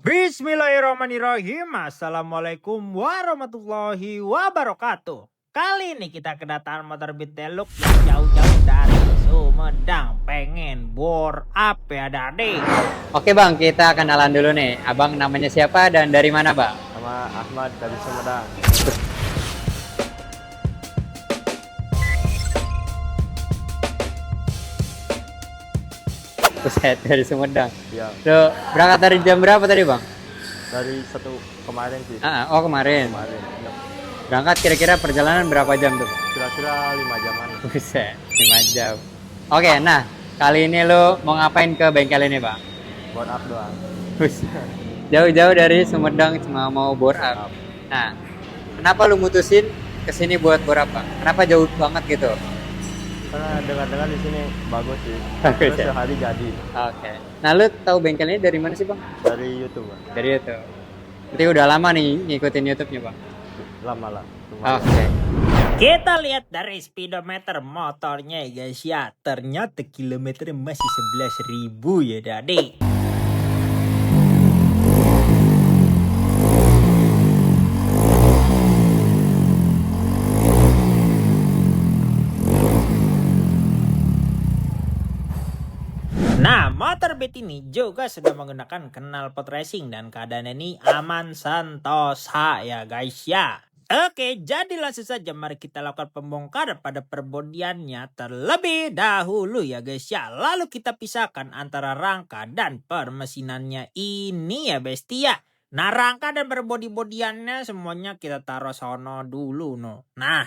Bismillahirrahmanirrahim. Assalamualaikum warahmatullahi wabarakatuh. Kali ini kita kedatangan motor beat deluxe yang jauh-jauh dari Sumedang. Pengen bore up ya Dade. Oke bang, kita kenalan dulu nih. Abang namanya siapa dan dari mana bang? Sama Ahmad dari Sumedang. Buset, dari Sumedang. Ya, Lo berangkat dari jam berapa tadi bang? dari satu kemarin sih. Oh kemarin. Ya, Berangkat kira-kira perjalanan berapa jam tuh? kira-kira 5 jaman. Buset, 5 jam. Oke, nah kali ini lo mau ngapain ke bengkel ini bang? Buat up doang. Buset, jauh-jauh dari Sumedang cuma mau bore up. Nah, kenapa lo mutusin kesini buat bore up bang? Kenapa jauh banget gitu? Karena dengar-dengar di sini bagus sih. Bagus Terus ya? sehari jadi Oke. Nah, lu tahu bengkel ini dari mana sih, Bang? dari YouTube, Bang. Dari YouTube. Berarti udah lama nih ngikutin YouTube-nya, Bang. Lama lah. Lumayan. Oke. Kita lihat dari speedometer motornya ya guys ya. Ternyata kilometernya masih 11.000 ya Dade. Nah, motor beat ini juga sudah menggunakan knalpot racing dan keadaannya ini aman sentosa ya guys ya. Oke, jadi langsung saja mari kita lakukan pembongkaran pada perbodiannya terlebih dahulu ya guys ya. Lalu kita pisahkan antara rangka dan permesinannya ini ya bestia. Nah, rangka dan perbodi-bodiannya semuanya kita taruh sono dulu no. Nah,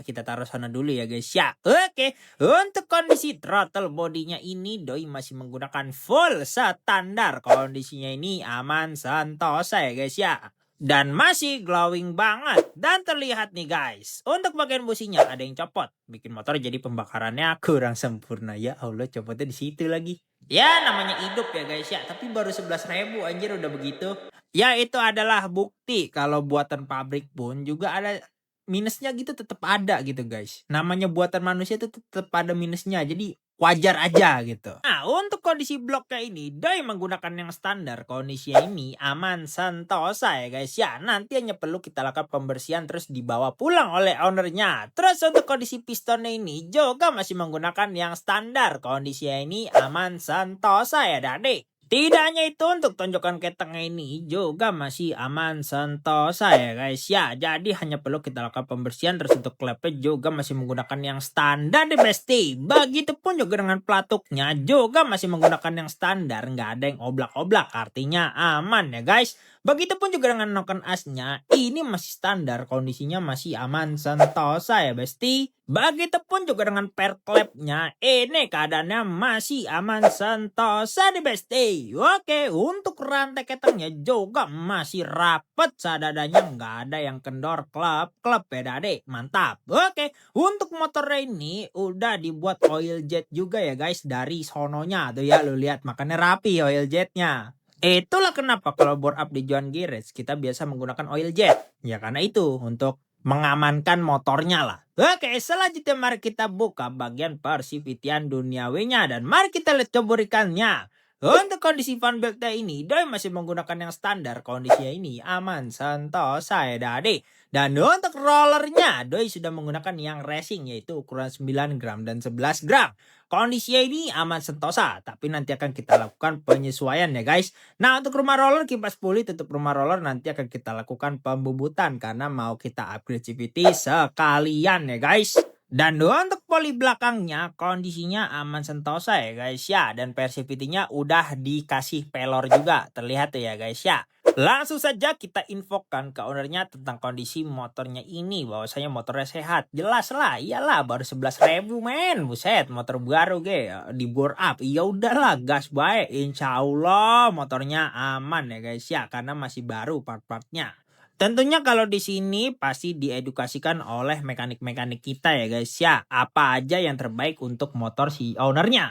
kita taruh sono dulu ya guys ya. Oke. Untuk kondisi throttle bodinya ini doi masih menggunakan full standar. Kondisinya ini aman sentosa ya guys ya. Dan masih glowing banget. Dan terlihat nih guys. Untuk bagian businya ada yang copot. Bikin motor jadi pembakarannya kurang sempurna. Ya Allah, copotnya di situ lagi. Ya namanya hidup ya guys ya. Tapi baru 11.000 anjir udah begitu. Ya itu adalah bukti kalau buatan pabrik pun juga ada minusnya gitu, tetap ada gitu guys. Namanya buatan manusia itu tetap ada minusnya. Jadi wajar aja gitu. Nah, untuk kondisi bloknya ini doi menggunakan yang standar. Kondisinya ini aman sentosa ya guys ya. Nanti hanya perlu kita lakukan pembersihan terus dibawa pulang oleh ownernya. Terus untuk kondisi pistonnya ini juga masih menggunakan yang standar. Kondisinya ini aman sentosa ya Dade. Tidak hanya itu, untuk tonjokan ketengnya ini juga masih aman sentosa ya guys ya. Jadi hanya perlu kita lakukan pembersihan. Terus untuk klepnya juga masih menggunakan yang standar deh besti. Begitupun juga dengan pelatuknya juga masih menggunakan yang standar. Nggak ada yang oblak-oblak, artinya aman ya guys. Begitupun juga dengan noken asnya, ini masih standar, kondisinya masih aman sentosa ya besti. Begitupun juga dengan perklepnya, ini keadaannya masih aman sentosa nih besti. Oke, untuk rantai ketengnya juga masih rapet sadadanya, nggak ada yang kendor klep-klep ya Dade. Mantap. Oke, untuk motor ini udah dibuat oil jet juga ya guys dari sononya tuh ya, lu lihat makanya rapi oil jetnya. Itulah kenapa kalau bore up di Joan Garage kita biasa menggunakan oil jet. Ya karena itu untuk mengamankan motornya lah. Oke, selanjutnya mari kita buka bagian persivitian duniawinya dan mari kita lihat coborikannya. Untuk kondisi fan beltnya ini, doi masih menggunakan yang standar. Kondisinya ini aman sentosa ya Dade. Dan untuk rollernya, doi sudah menggunakan yang racing yaitu ukuran 9 gram dan 11 gram. Kondisinya ini aman sentosa, tapi nanti akan kita lakukan penyesuaian ya guys. Nah, untuk rumah roller kipas puli tutup rumah roller nanti akan kita lakukan pembubutan karena mau kita upgrade CVT sekalian ya guys. Dan untuk poli belakangnya kondisinya aman sentosa ya guys ya. Dan persivity-nya udah dikasih pelor juga, terlihat ya guys ya. Langsung saja kita infokan ke ownernya tentang kondisi motornya ini. Bahwasanya motornya sehat. Jelas lah, iyalah baru 11.000 men. Buset, motor baru di bore up. Ya udahlah, gas baik. Insya Allah motornya aman ya guys ya. Karena masih baru part-partnya. Tentunya kalau di sini pasti diedukasikan oleh mekanik-mekanik kita ya guys ya. Apa aja yang terbaik untuk motor si ownernya.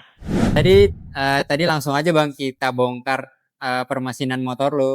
Tadi langsung aja bang kita bongkar permesinan motor lo.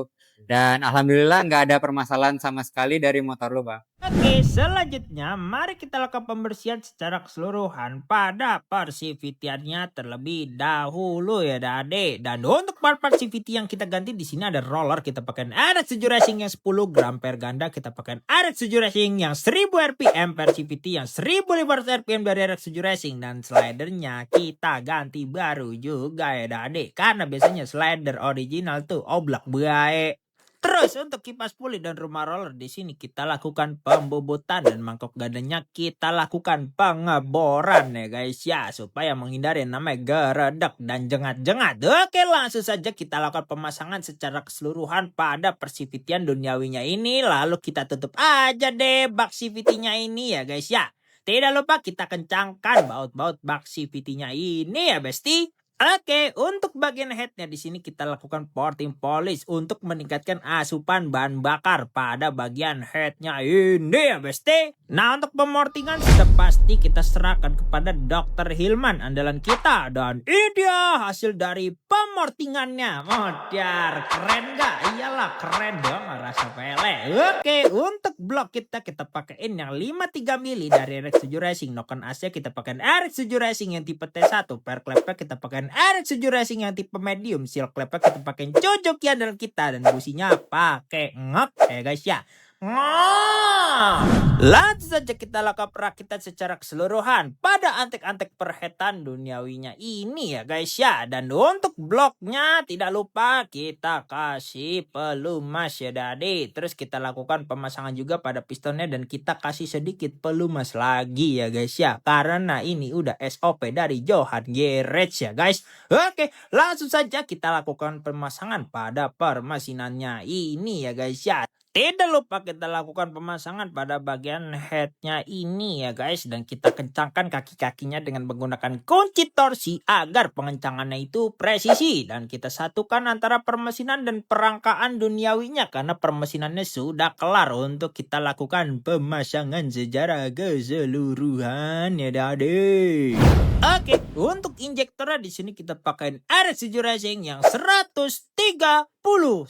Dan alhamdulillah nggak ada permasalahan sama sekali dari motor lo bang. Oke, selanjutnya mari kita lakukan pembersihan secara keseluruhan pada Persivity-nya terlebih dahulu ya Dade. Dan untuk part-part CVT yang kita ganti di sini ada roller, kita pakai RX7 Racing yang 10 gram per ganda, kita pakai RX7 Racing yang 1000 RPM per CVT, yang 1500 RPM dari RX7 Racing, dan slidernya kita ganti baru juga ya Dade. Karena biasanya slider original tuh oblak bae. Terus untuk kipas puli dan rumah roller di sini kita lakukan pembobotan, dan mangkok gandanya kita lakukan pengeboran ya guys ya, supaya menghindari yang namanya geredek dan jengat-jengat. Oke, langsung saja kita lakukan pemasangan secara keseluruhan pada persivitian duniawinya ini, lalu kita tutup aja deh bak CVT-nya ini ya guys ya. Tidak lupa kita kencangkan baut-baut bak CVT-nya ini ya besti. Oke, untuk bagian headnya di sini kita lakukan porting polish untuk meningkatkan asupan bahan bakar pada bagian headnya ini ya besti. Nah, untuk pemortingan sudah pasti kita serahkan kepada Dr. Hilman andalan kita, dan ini dia hasil dari pemortingannya. Modar, keren gak? Iyalah keren dong, rasa pele. Oke, untuk blok kita pakein yang 53 mili dari RX7 Racing. Noken AC kita pakai RX7 Racing yang tipe T1. Per klepnya kita pakai RX7 Racing yang tipe medium. Seal klepnya kita pakai Jojoki andalan kita, dan businya pakai ngok ya guys ya. Langsung saja kita lakukan perakitan secara keseluruhan pada antek-antek perhetan duniawinya ini ya guys ya. Dan untuk bloknya tidak lupa kita kasih pelumas ya Dade. Terus kita lakukan pemasangan juga pada pistonnya, dan kita kasih sedikit pelumas lagi ya guys ya, karena ini udah SOP dari Johan Garage ya guys. Oke, langsung saja kita lakukan pemasangan pada permesinannya ini ya guys ya. Tidak lupa kita lakukan pemasangan pada bagian headnya ini ya guys, dan kita kencangkan kaki-kakinya dengan menggunakan kunci torsi agar pengencangannya itu presisi, dan kita satukan antara permesinan dan perangkaan duniawinya karena permesinannya sudah kelar untuk kita lakukan pemasangan secara keseluruhan ya Dade. Oke, untuk injektornya di sini kita pakai RX7 Racing yang 130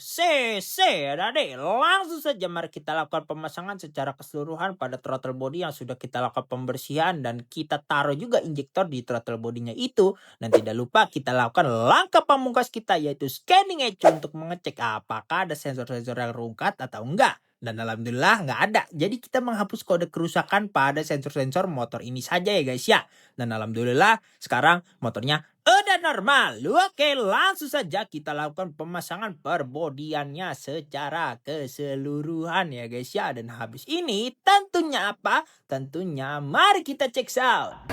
cc ya Dade. Langsung saja mari kita lakukan pemasangan secara keseluruhan pada throttle body yang sudah kita lakukan pembersihan, dan kita taruh juga injektor di throttle bodinya itu. Dan tidak lupa kita lakukan langkah pamungkas kita, yaitu scanning ECU untuk mengecek apakah ada sensor-sensor yang rungkat atau enggak. Dan alhamdulillah nggak ada. Jadi kita menghapus kode kerusakan pada sensor-sensor motor ini saja ya guys ya. Dan alhamdulillah sekarang motornya udah normal. Oke, langsung saja kita lakukan pemasangan perbodiannya secara keseluruhan ya guys ya. Dan habis ini tentunya apa? Tentunya mari kita check out.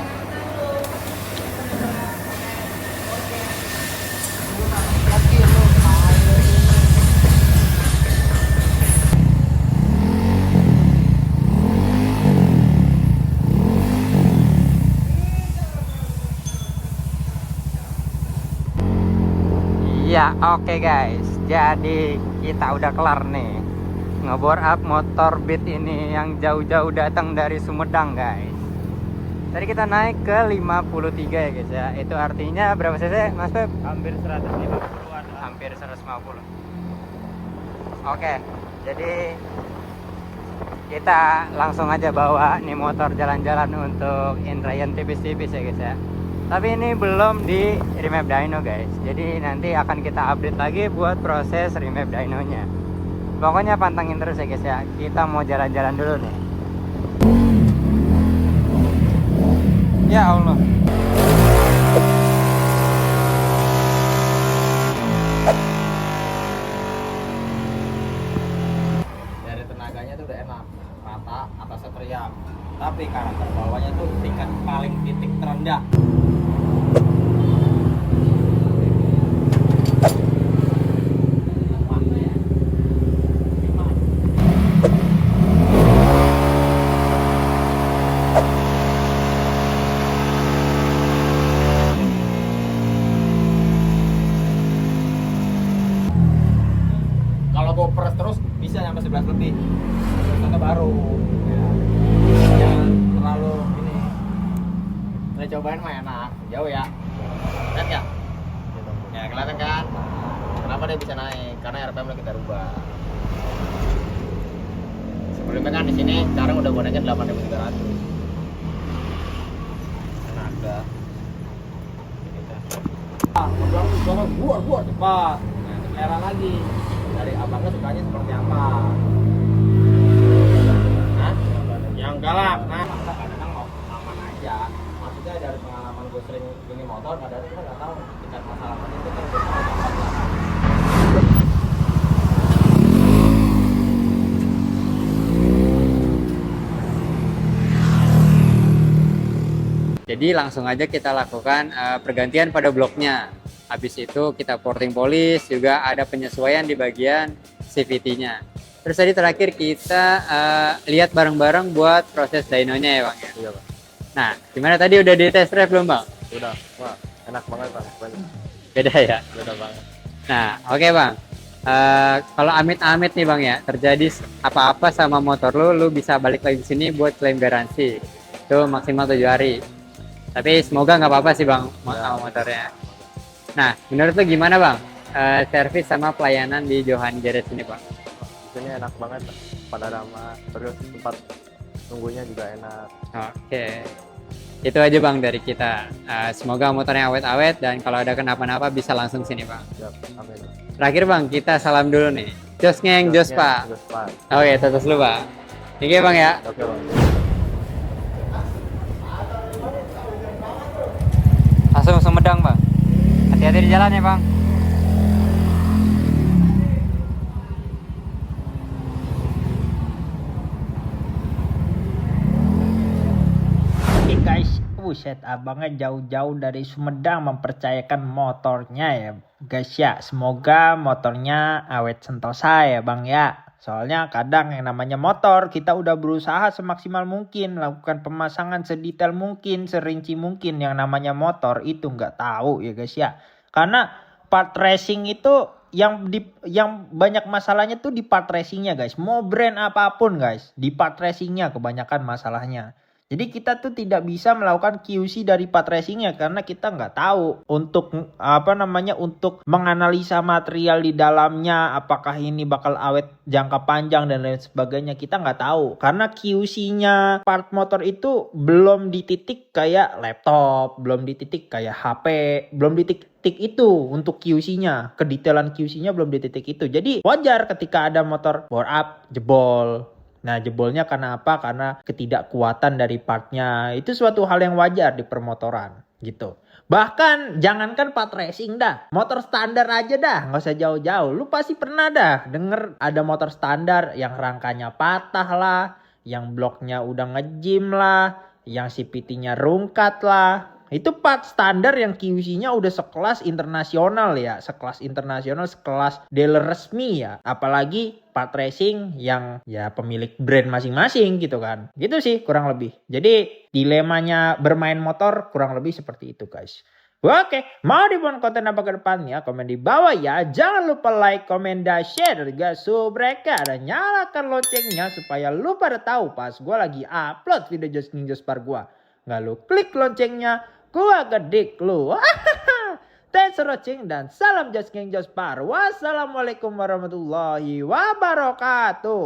Ya, oke guys. Jadi kita udah kelar nih ngebor up motor Beat ini yang jauh-jauh datang dari Sumedang guys. Tadi kita naik ke 53 ya guys ya. Itu artinya berapa cc Mas Pep? Hampir 150-an. Hampir 150. Oke, jadi kita langsung aja bawa nih motor jalan-jalan untuk indrayan tipis-tipis ya guys ya. Tapi ini belum di remap dyno guys. Jadi nanti akan kita update lagi buat proses remap dynonya. Pokoknya pantengin terus ya guys ya. Kita mau jalan-jalan dulu nih. Ya Allah. Dari tenaganya tuh udah enak, rata, atasnya teriak. Tapi karakter bawahnya tuh tingkat paling titik terendah. Kalau gue peres terus bisa sampai 11 lebih. Contoh baru. Ya. Jangan terlalu ini. Udah cobain mah enak, jauh ya. Lihat ya? Ya kelihatan kan? Kenapa dia bisa naik? Karena RPM udah kita rubah. Problemnya kan di sini sekarang udah boneknya 8.300. Enak dah. Buat cepat. Nah, selera lagi. Dari abangnya sukanya seperti apa? Hah? Yang galak. Nah, kadang-kadang mau aman aja. Maksudnya dari pengalaman gue sering gini motor, kadang-kadang kita nggak tahu tingkat masalah itu kan udah tahu gampang lah. Jadi langsung aja kita lakukan pergantian pada bloknya. Habis itu kita porting polish, juga ada penyesuaian di bagian CVT-nya. Terus tadi terakhir kita lihat bareng-bareng buat proses dynonya ya Bang ya. Iya Bang. Nah, gimana tadi udah di test drive belum Bang? Udah, wah enak banget Bang. Beda ya? Beda banget. Nah, oke Bang. Kalau amit-amit nih Bang ya, terjadi apa-apa sama motor lu bisa balik lagi ke sini buat klaim garansi. Itu maksimal 7 hari. Tapi semoga nggak apa-apa sih Bang sama motornya. Nah, menurut lu gimana Bang? Servis sama pelayanan di Johan Garage ini Bang? Di sini enak banget, pada ramah, terus tempat tunggunya juga enak. Oke. Itu aja Bang dari kita. Semoga motornya awet-awet dan kalau ada kenapa-napa bisa langsung sini Bang. Siap, amin. Terakhir Bang, kita salam dulu nih. Jos ngeng, jos Pak. Jos Pak. Oke, tetes lu Pak. Oke Bang ya. Oke Bang. Langsung Sumedang Bang. Hati-hati di jalan ya Bang. Oke guys, buset abangnya jauh-jauh dari Sumedang mempercayakan motornya ya guys ya. Semoga motornya awet sentosa ya Bang ya. Soalnya kadang yang namanya motor kita udah berusaha semaksimal mungkin, lakukan pemasangan sedetail mungkin, serinci mungkin. Yang namanya motor itu nggak tahu ya guys ya. Karena part racing itu yang banyak masalahnya tuh di part racingnya guys. Mau brand apapun guys, di part racingnya kebanyakan masalahnya. Jadi kita tuh tidak bisa melakukan QC dari part racingnya karena kita nggak tahu untuk untuk menganalisa material di dalamnya, apakah ini bakal awet jangka panjang dan lain sebagainya, kita nggak tahu karena QC-nya part motor itu belum di titik kayak laptop, belum di titik kayak HP, belum di titik itu untuk QC-nya, kedetailan QC-nya belum di titik itu. Jadi wajar ketika ada motor bore up jebol. Nah, jebolnya karena apa? Karena ketidakkuatan dari partnya. Itu suatu hal yang wajar di permotoran gitu. Bahkan jangankan part racing dah, motor standar aja dah, nggak usah jauh-jauh. Lu pasti pernah dah denger ada motor standar yang rangkanya patah lah, yang bloknya udah ngejim lah, yang CVT-nya rungkat lah. Itu part standar yang QC-nya udah sekelas internasional ya, sekelas internasional, sekelas dealer resmi ya. Apalagi part racing yang ya pemilik brand masing-masing gitu kan. Gitu sih kurang lebih. Jadi dilemanya bermain motor kurang lebih seperti itu guys. Oke, mau dibuat konten apa ke depannya? Komen di bawah ya. Jangan lupa like, komen, dan share juga subreka. Dan nyalakan loncengnya supaya lu pada tahu pas gue lagi upload video Just King Jospar gue. Nggak lu klik loncengnya, gua gedik lu. Thanks for watching dan salam Just King Jospar. Wassalamualaikum warahmatullahi wabarakatuh.